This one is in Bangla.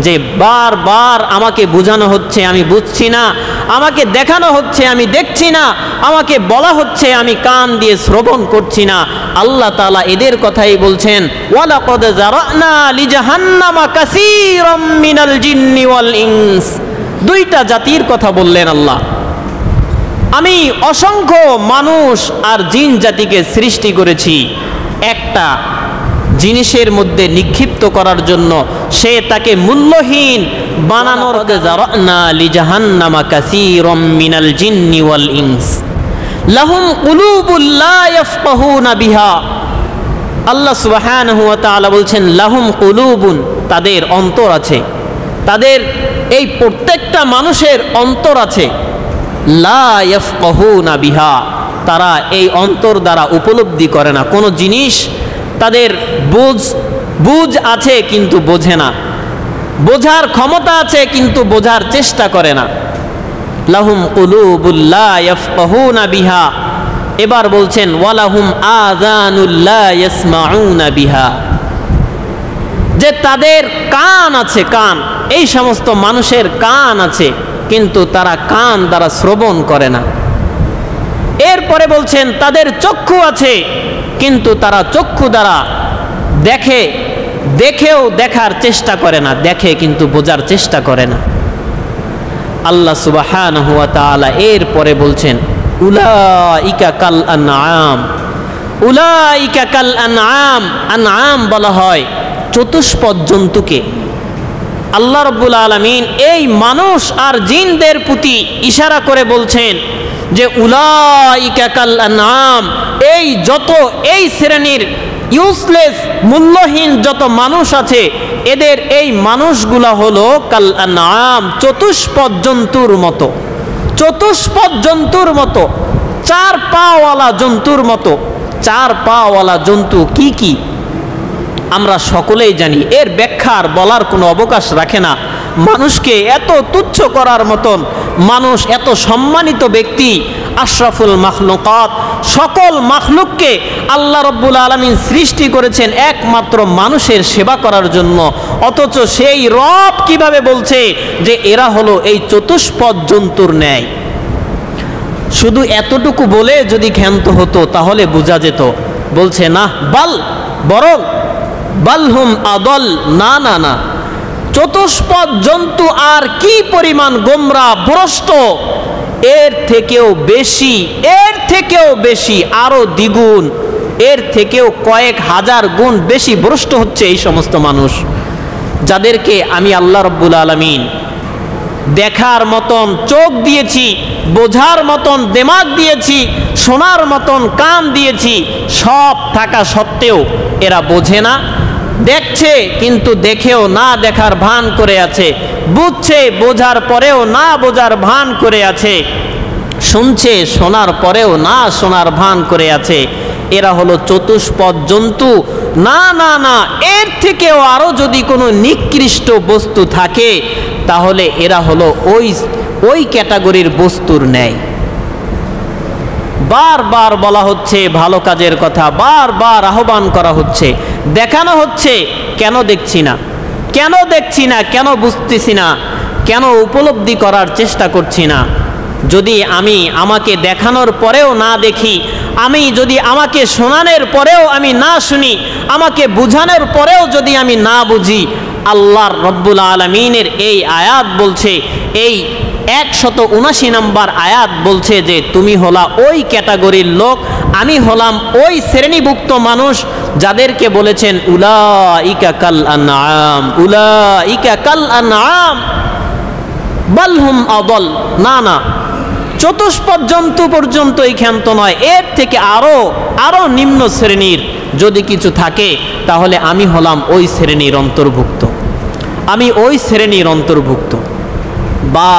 যে বারবার আমাকে বোঝানো হচ্ছে আমি বুঝছি না, আমাকে দেখানো হচ্ছে আমি দেখছি না, আমাকে বলা হচ্ছে আমি কান দিয়ে শ্রবণ করছি না। আল্লাহ তাআলা এদের কথাই বলছেন, ওয়ালাকাদ যারানা লিজাহান্নামা কাসীরাম মিনাল জিন্নি ওয়াল ইনস। দুইটা জাতির কথা বললেন আল্লাহ। আমি অসংখ্য মানুষ আর জিন জাতিকে সৃষ্টি করেছি একটা জিনিসের মধ্যে নিক্ষিপ্ত করার জন্য, সে তাকে মূল্যহীন বানানোর। যারানা লিজাহান্নামা কাসীরাম মিনাল জিন্নি ওয়াল ইনস লাহুম কুলুবুল লা ইয়াফকাহুনা বিহা। আল্লাহ সুবহানাহু ওয়া তাআলা বলছেন লাহুম কুলুবুন, তাদের অন্তর আছে, তাদের এই প্রত্যেকটা মানুষের অন্তর আছে। লা ইয়াফকাহুনা বিহা, তারা এই অন্তর দ্বারা উপলব্ধি করে না কোনো জিনিস। তাদের বুঝ আছে কিন্তু বোঝে না, বোঝার ক্ষমতা আছে কিন্তু বোঝার চেষ্টা করে না। লাহুম কুলুবুল লা ইয়াফকাহুনা বিহা। এবার বলছেন ওয়ালাহুম আযানুল লা ইয়াসমাউনা বিহা, যে তাদের কান আছে, কান, এই সমস্ত মানুষের কান আছে কিন্তু তারা কান দ্বারা শ্রবণ করে না। এরপরে বলছেন তাদের চক্ষু আছে কিন্তু তারা চক্ষু দ্বারা দেখেও দেখার চেষ্টা করে না, দেখে কিন্তু বোঝার চেষ্টা করে না। আল্লাহ সুবহানাহু ওয়া তাআলা এরপরে বলছেন উলাইকা কাল আনআম। উলাইকা কাল আনআম, আনআম বলা হয় চতুষ্পদ জন্তুকে। আল্লাহ রাব্বুল আলামিন এই মানুষ আর জিনদের প্রতি ইশারা করে বলছেন যে উলাইকা কাল আনআম, এই শ্রেণীর ইউজলেস মূল্যহীন যত মানুষ আছে এদের এই মানুষগুলা হলো কাল আনআম, চতুষ্পদ জন্তুর মতো। চতুষ্পদ জন্তুর মতো, চার পাওয়ালা জন্তুর মতো। চার পাওয়ালা জন্তু কি কি আমরা সকলেই জানি, এর ব্যাখ্যার বলার কোনো অবকাশ রাখে না। মানুষকে এত তুচ্ছ করার মতন, মানুষ এত সম্মানিত ব্যক্তি, আশরাফুল মাখলুকাত, সকল মাখলুককে আল্লাহ রাব্বুল আলামিন সৃষ্টি করেছেন একমাত্র মানুষের সেবা করার জন্য। অথচ সেই রব কিভাবে বলছে যে এরা হলো এই চতুষ্পদ জন্তুর ন্যায়। শুধু এতটুকু বলে যদি ক্ষান্ত হতো তাহলে বোঝা যেত। বলছে না, বরং বালহুম আদল, না না না, চতুষ্পদ জন্তু আর কি পরিমাণ গোমরা ভ্রষ্ট, এর থেকেও বেশি আরো দ্বিগুণ, এর থেকেও কয়েক হাজার গুণ বেশি ভ্রষ্ট হচ্ছে এই সমস্ত মানুষ, যাদেরকে আমি আল্লাহ রাব্বুল আলামিন দেখার মতন চোখ দিয়েছি, বোঝার মতন দিমাগ দিয়েছি, শোনার মতন কান দিয়েছি। সব থাকা সত্ত্বেও এরা বোঝে না, দেখছে কিন্তু দেখেও না দেখার ভান করে আছে, বুঝছে বোঝার পরেও না বোঝার ভান করে আছে, শুনছে শোনার পরেও না শোনার ভান করে আছে। এরা হলো চতুষ্পদ জন্তু। না না না, এর থেকেও আরো যদি কোনো নিকৃষ্ট বস্তু থাকে তাহলে এরা হলো ওই ক্যাটাগরির বস্তুর ন্যায়। বারবার বলা হচ্ছে ভালো কাজের কথা, বারবার আহ্বান করা হচ্ছে, দেখানো হচ্ছে, কেন দেখছি না, কেন বুঝতেছি না, কেন উপলব্ধি করার চেষ্টা করছি না। যদি আমি আমাকে দেখানোর পরেও না দেখি, আমি যদি আমাকে শোনানোর পরেও আমি না শুনি, আমাকে বুঝানোর পরেও যদি আমি না বুঝি, আল্লাহর রব্বুল আলামিনের এই আয়াত বলছে, এই 179 নম্বর আয়াত বলছে যে তুমি হলা ওই ক্যাটাগরির লোক, আমি হলাম ওই শ্রেণীভুক্ত মানুষ যাদেরকে বলেছেন উলাইকা কাল আনআম, উলাইকা কাল আনআম বালহুম আদল। না না, চতুষ্পদ জন্তু পর্যন্ত এই ক্ষান্ত নয়, এর থেকে আরো নিম্ন শ্রেণীর যদি কিছু থাকে তাহলে আমি হলাম ওই শ্রেণীর অন্তর্ভুক্ত, আমি ওই শ্রেণীর অন্তর্ভুক্ত। বা